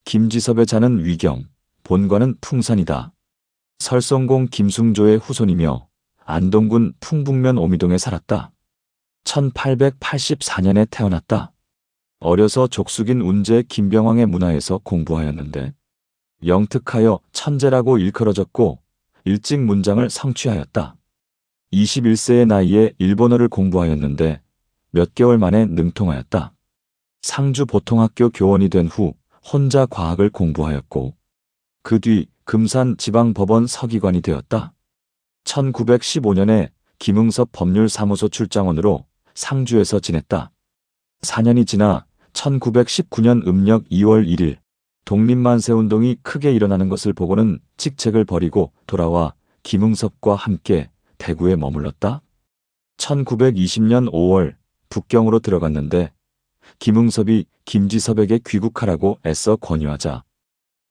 김지섭의 자는 위경, 본관은 풍산이다. 설성공 김숭조의 후손이며 안동군 풍북면 오미동에 살았다. 1884년에 태어났다. 어려서 족숙인 운제 김병왕의 문화에서 공부하였는데 영특하여 천재라고 일컬어졌고 일찍 문장을 성취하였다. 21세의 나이에 일본어를 공부하였는데 몇 개월 만에 능통하였다. 상주 보통학교 교원이 된 후 혼자 과학을 공부하였고 그 뒤 금산 지방법원 서기관이 되었다. 1915년에 김응섭 법률사무소 출장원으로 상주에서 지냈다. 4년이 지나 1919년 음력 2월 1일 독립만세운동이 크게 일어나는 것을 보고는 직책을 버리고 돌아와 김응섭과 함께 대구에 머물렀다. 1920년 5월 북경으로 들어갔는데 김응섭이 김지섭에게 귀국하라고 애써 권유하자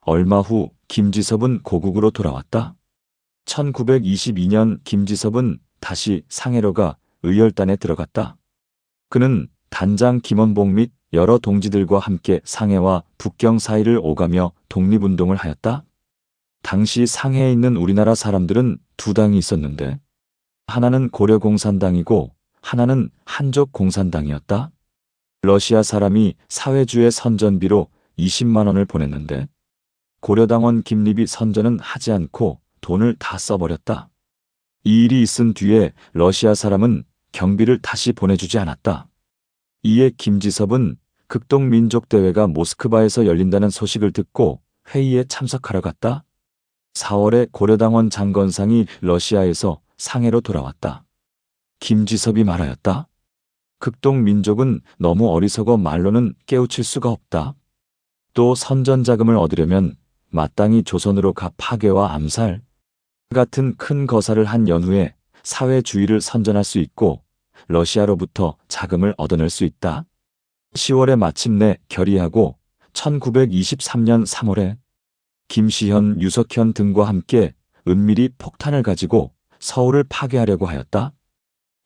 얼마 후 김지섭은 고국으로 돌아왔다. 1922년 김지섭은 다시 상해로 가 의열단에 들어갔다. 그는 단장 김원봉 및 여러 동지들과 함께 상해와 북경 사이를 오가며 독립운동을 하였다. 당시 상해에 있는 우리나라 사람들은 두 당이 있었는데 하나는 고려공산당이고 하나는 한족공산당이었다. 러시아 사람이 사회주의 선전비로 20만 원을 보냈는데 고려당원 김립이 선전은 하지 않고 돈을 다 써버렸다. 이 일이 있은 뒤에 러시아 사람은 경비를 다시 보내주지 않았다. 이에 김지섭은 극동민족대회가 모스크바에서 열린다는 소식을 듣고 회의에 참석하러 갔다. 4월에 고려당원 장건상이 러시아에서 상해로 돌아왔다. 김지섭이 말하였다. 극동민족은 너무 어리석어 말로는 깨우칠 수가 없다. 또 선전자금을 얻으려면 마땅히 조선으로 가 파괴와 암살 같은 큰 거사를 한 연후에 사회주의를 선전할 수 있고 러시아로부터 자금을 얻어낼 수 있다. 10월에 마침내 결의하고 1923년 3월에 김시현, 유석현 등과 함께 은밀히 폭탄을 가지고 서울을 파괴하려고 하였다.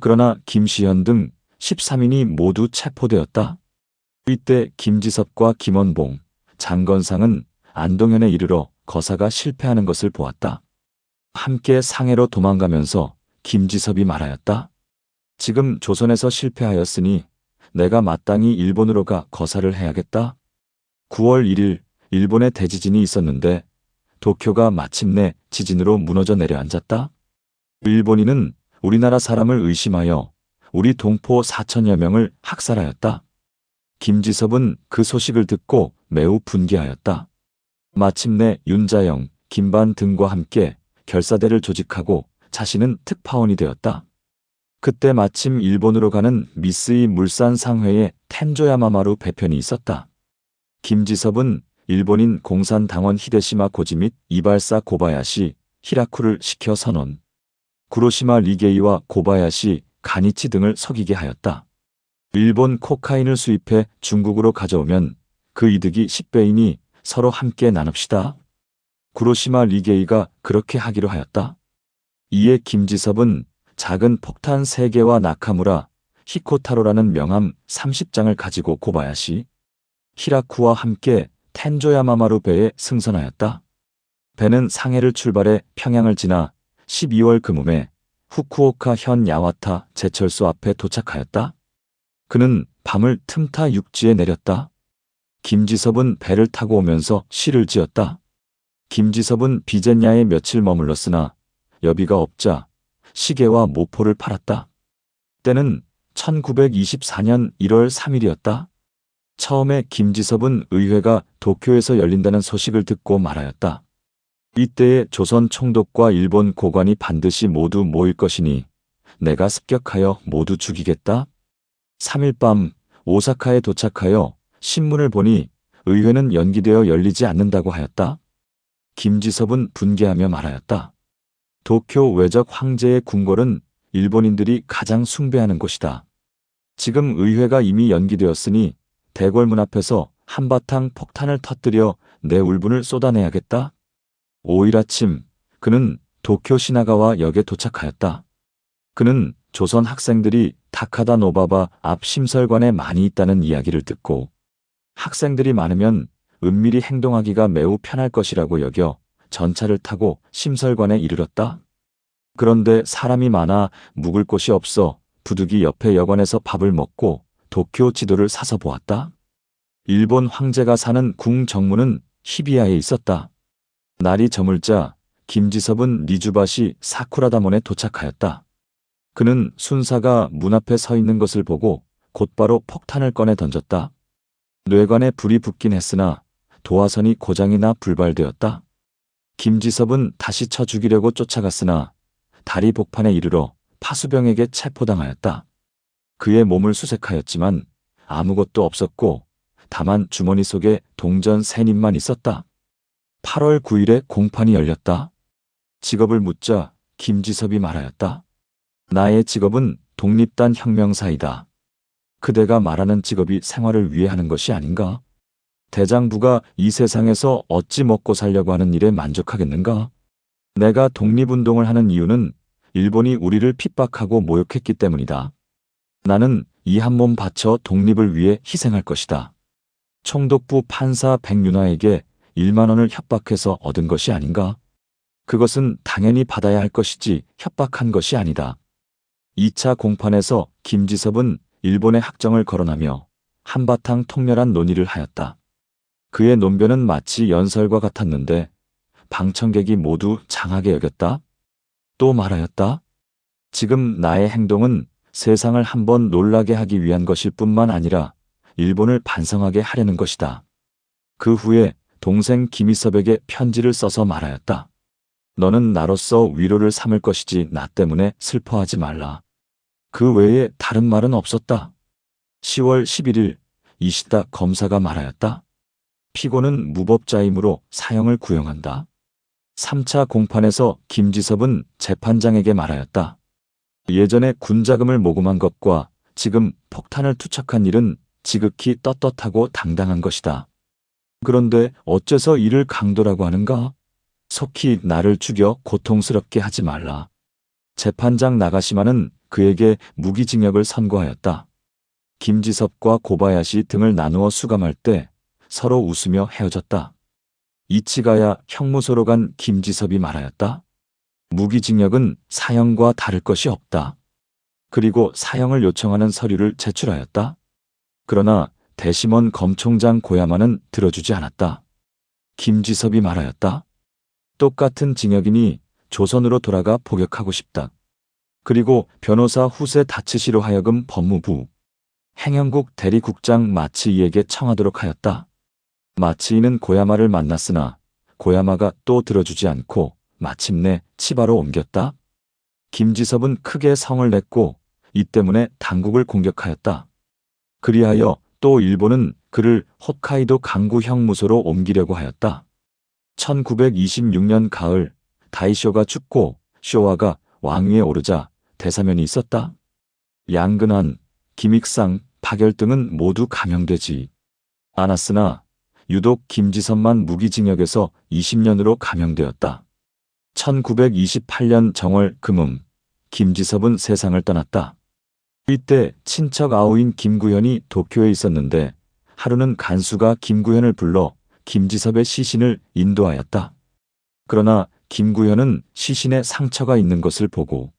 그러나 김시현 등 13인이 모두 체포되었다. 이때 김지섭과 김원봉, 장건상은 안동현에 이르러 거사가 실패하는 것을 보았다. 함께 상해로 도망가면서 김지섭이 말하였다. 지금 조선에서 실패하였으니 내가 마땅히 일본으로 가 거사를 해야겠다. 9월 1일 일본에 대지진이 있었는데 도쿄가 마침내 지진으로 무너져 내려앉았다. 일본인은 우리나라 사람을 의심하여 우리 동포 4천여 명을 학살하였다. 김지섭은 그 소식을 듣고 매우 분개하였다. 마침내 윤자영, 김반 등과 함께 결사대를 조직하고 자신은 특파원이 되었다. 그때 마침 일본으로 가는 미쓰이 물산 상회에 텐조야마마루 배편이 있었다. 김지섭은 일본인 공산당원 히데시마 고지 및 이발사 고바야시, 히라쿠를 시켜 선언. 구로시마 리게이와 고바야시, 가니치 등을 속이게 하였다. 일본 코카인을 수입해 중국으로 가져오면 그 이득이 10배이니 서로 함께 나눕시다. 구로시마 리게이가 그렇게 하기로 하였다. 이에 김지섭은 작은 폭탄 3개와 나카무라, 히코타로라는 명함 30장을 가지고 고바야시, 히라쿠와 함께 텐조야마마루 배에 승선하였다. 배는 상해를 출발해 평양을 지나 12월 금음에 후쿠오카 현 야와타 제철소 앞에 도착하였다. 그는 밤을 틈타 육지에 내렸다. 김지섭은 배를 타고 오면서 시를 지었다. 김지섭은 비젠야에 며칠 머물렀으나 여비가 없자 시계와 모포를 팔았다. 때는 1924년 1월 3일이었다. 처음에 김지섭은 의회가 도쿄에서 열린다는 소식을 듣고 말하였다. 이때에 조선 총독과 일본 고관이 반드시 모두 모일 것이니 내가 습격하여 모두 죽이겠다. 3일 밤 오사카에 도착하여 신문을 보니 의회는 연기되어 열리지 않는다고 하였다. 김지섭은 분개하며 말하였다. 도쿄 외적 황제의 궁궐은 일본인들이 가장 숭배하는 곳이다. 지금 의회가 이미 연기되었으니 대궐문 앞에서 한바탕 폭탄을 터뜨려 내 울분을 쏟아내야겠다. 5일 아침 그는 도쿄 시나가와 역에 도착하였다. 그는 조선 학생들이 타카다 노바바 앞 심설관에 많이 있다는 이야기를 듣고 학생들이 많으면 은밀히 행동하기가 매우 편할 것이라고 여겨 전차를 타고 심설관에 이르렀다. 그런데 사람이 많아 묵을 곳이 없어 부득이 옆에 여관에서 밥을 먹고 도쿄 지도를 사서 보았다. 일본 황제가 사는 궁 정문은 히비야에 있었다. 날이 저물자 김지섭은 니주바시 사쿠라다몬에 도착하였다. 그는 순사가 문 앞에 서 있는 것을 보고 곧바로 폭탄을 꺼내 던졌다. 뇌관에 불이 붙긴 했으나 도화선이 고장이 나 불발되었다. 김지섭은 다시 쳐 죽이려고 쫓아갔으나 다리 복판에 이르러 파수병에게 체포당하였다. 그의 몸을 수색하였지만 아무것도 없었고 다만 주머니 속에 동전 셋입만 있었다. 8월 9일에 공판이 열렸다. 직업을 묻자 김지섭이 말하였다. 나의 직업은 독립단 혁명사이다. 그대가 말하는 직업이 생활을 위해 하는 것이 아닌가? 대장부가 이 세상에서 어찌 먹고 살려고 하는 일에 만족하겠는가? 내가 독립운동을 하는 이유는 일본이 우리를 핍박하고 모욕했기 때문이다. 나는 이 한 몸 바쳐 독립을 위해 희생할 것이다. 총독부 판사 백윤화에게 1만 원을 협박해서 얻은 것이 아닌가? 그것은 당연히 받아야 할 것이지 협박한 것이 아니다. 2차 공판에서 김지섭은 일본의 학정을 거론하며 한바탕 통렬한 논의를 하였다. 그의 논변은 마치 연설과 같았는데 방청객이 모두 장하게 여겼다. 또 말하였다. 지금 나의 행동은 세상을 한번 놀라게 하기 위한 것일 뿐만 아니라 일본을 반성하게 하려는 것이다. 그 후에 동생 김희섭에게 편지를 써서 말하였다. 너는 나로서 위로를 삼을 것이지 나 때문에 슬퍼하지 말라. 그 외에 다른 말은 없었다. 10월 11일 이시다 검사가 말하였다. 피고는 무법자이므로 사형을 구형한다. 3차 공판에서 김지섭은 재판장에게 말하였다. 예전에 군자금을 모금한 것과 지금 폭탄을 투척한 일은 지극히 떳떳하고 당당한 것이다. 그런데 어째서 이를 강도라고 하는가? 속히 나를 죽여 고통스럽게 하지 말라. 재판장 나가시마는 그에게 무기징역을 선고하였다. 김지섭과 고바야시 등을 나누어 수감할 때 서로 웃으며 헤어졌다. 이치가야 형무소로 간 김지섭이 말하였다. 무기징역은 사형과 다를 것이 없다. 그리고 사형을 요청하는 서류를 제출하였다. 그러나 대심원 검총장 고야마는 들어주지 않았다. 김지섭이 말하였다. 똑같은 징역이니 조선으로 돌아가 복역하고 싶다. 그리고 변호사 후세 다츠시로 하여금 법무부 행영국 대리국장 마츠이에게 청하도록 하였다. 마츠이는 고야마를 만났으나 고야마가 또 들어주지 않고 마침내 치바로 옮겼다. 김지섭은 크게 성을 냈고 이 때문에 당국을 공격하였다. 그리하여 또 일본은 그를 홋카이도 강구 형무소로 옮기려고 하였다. 1926년 가을 다이쇼가 죽고 쇼와가 왕위에 오르자 대사면이 있었다. 양근환, 김익상, 박열 등은 모두 감형되지 않았으나 유독 김지섭만 무기징역에서 20년으로 감형되었다. 1928년 정월 금음 김지섭은 세상을 떠났다. 이때 친척 아우인 김구현이 도쿄에 있었는데 하루는 간수가 김구현을 불러 김지섭의 시신을 인도하였다. 그러나 김구현은 시신에 상처가 있는 것을 보고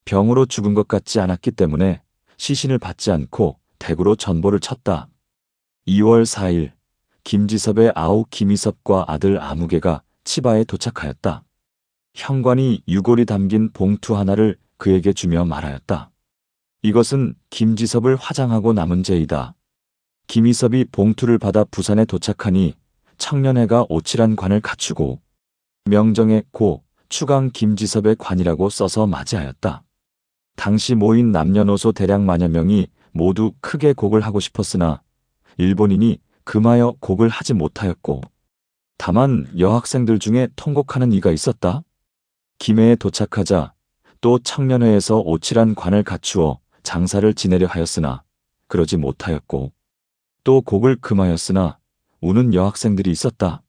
병으로 죽은 것 같지 않았기 때문에 시신을 받지 않고 대구로 전보를 쳤다. 2월 4일 김지섭의 아우 김희섭과 아들 아무개가 치바에 도착하였다. 형관이 유골이 담긴 봉투 하나를 그에게 주며 말하였다. 이것은 김지섭을 화장하고 남은 죄이다. 김희섭이 봉투를 받아 부산에 도착하니 청년회가 오칠한 관을 갖추고 명정의 고 추강 김지섭의 관이라고 써서 맞이하였다. 당시 모인 남녀노소 대략 만여 명이 모두 크게 곡을 하고 싶었으나 일본인이 금하여 곡을 하지 못하였고 다만 여학생들 중에 통곡하는 이가 있었다. 김해에 도착하자 또 청년회에서 오칠한 관을 갖추어 장사를 지내려 하였으나 그러지 못하였고 또 곡을 금하였으나 우는 여학생들이 있었다.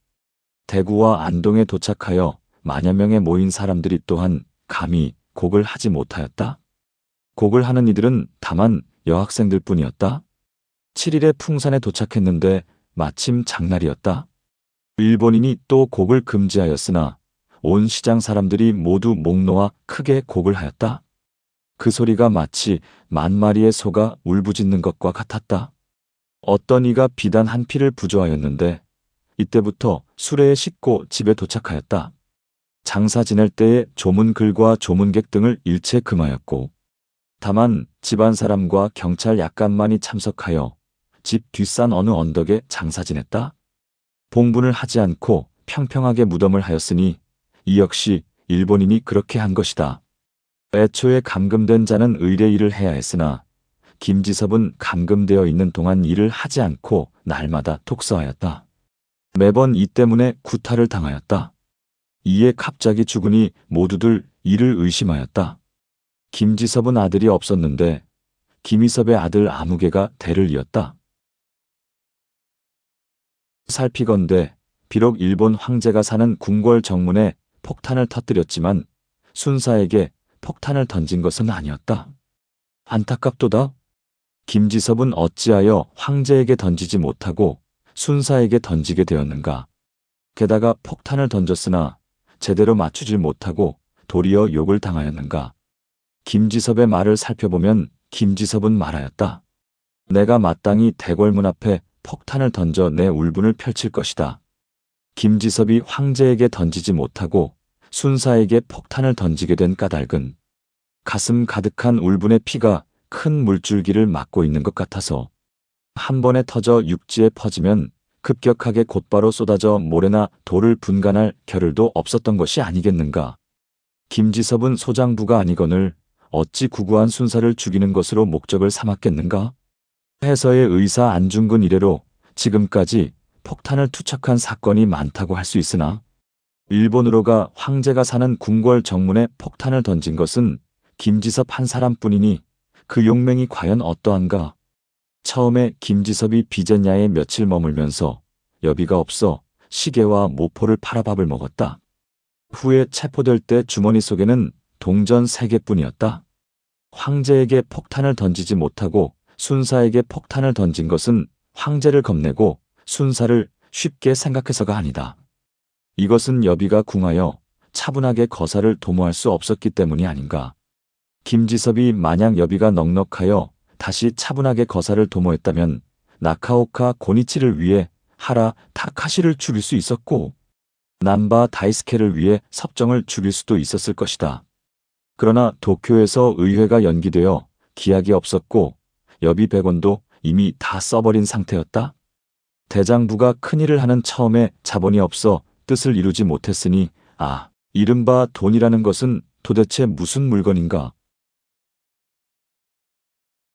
대구와 안동에 도착하여 만여 명에 모인 사람들이 또한 감히 곡을 하지 못하였다. 곡을 하는 이들은 다만 여학생들 뿐이었다. 7일에 풍산에 도착했는데 마침 장날이었다. 일본인이 또 곡을 금지하였으나 온 시장 사람들이 모두 목 놓아 크게 곡을 하였다. 그 소리가 마치 10,000마리의 소가 울부짖는 것과 같았다. 어떤 이가 비단 한 피를 부조하였는데 이때부터 수레에 싣고 집에 도착하였다. 장사 지낼 때에 조문글과 조문객 등을 일체 금하였고 다만 집안 사람과 경찰 약간만이 참석하여 집 뒷산 어느 언덕에 장사 지냈다. 봉분을 하지 않고 평평하게 무덤을 하였으니 이 역시 일본인이 그렇게 한 것이다. 애초에 감금된 자는 의례 일을 해야 했으나 김지섭은 감금되어 있는 동안 일을 하지 않고 날마다 독서하였다. 매번 이 때문에 구타를 당하였다. 이에 갑자기 죽으니 모두들 이를 의심하였다. 김지섭은 아들이 없었는데 김이섭의 아들 아무개가 대를 이었다. 살피건대 비록 일본 황제가 사는 궁궐 정문에 폭탄을 터뜨렸지만 순사에게 폭탄을 던진 것은 아니었다. 안타깝도다. 김지섭은 어찌하여 황제에게 던지지 못하고 순사에게 던지게 되었는가. 게다가 폭탄을 던졌으나 제대로 맞추질 못하고 도리어 욕을 당하였는가. 김지섭의 말을 살펴보면 김지섭은 말하였다. 내가 마땅히 대궐문 앞에 폭탄을 던져 내 울분을 펼칠 것이다. 김지섭이 황제에게 던지지 못하고 순사에게 폭탄을 던지게 된 까닭은 가슴 가득한 울분의 피가 큰 물줄기를 막고 있는 것 같아서 한 번에 터져 육지에 퍼지면 급격하게 곧바로 쏟아져 모래나 돌을 분간할 겨를도 없었던 것이 아니겠는가. 김지섭은 소장부가 아니거늘 어찌 구구한 순사를 죽이는 것으로 목적을 삼았겠는가. 해서의 의사 안중근 이래로 지금까지 폭탄을 투척한 사건이 많다고 할 수 있으나 일본으로가 황제가 사는 궁궐 정문에 폭탄을 던진 것은 김지섭 한 사람뿐이니 그 용맹이 과연 어떠한가. 처음에 김지섭이 비전야에 며칠 머물면서 여비가 없어 시계와 모포를 팔아 밥을 먹었다. 후에 체포될 때 주머니 속에는 동전 3개뿐이었다. 황제에게 폭탄을 던지지 못하고 순사에게 폭탄을 던진 것은 황제를 겁내고 순사를 쉽게 생각해서가 아니다. 이것은 여비가 궁하여 차분하게 거사를 도모할 수 없었기 때문이 아닌가. 김지섭이 만약 여비가 넉넉하여 다시 차분하게 거사를 도모했다면 나카오카 고니치를 위해 하라 타카시를 죽일 수 있었고 남바 다이스케를 위해 섭정을 죽일 수도 있었을 것이다. 그러나 도쿄에서 의회가 연기되어 기약이 없었고 여비 100원도 이미 다 써버린 상태였다. 대장부가 큰일을 하는 처음에 자본이 없어 뜻을 이루지 못했으니 이른바 돈이라는 것은 도대체 무슨 물건인가.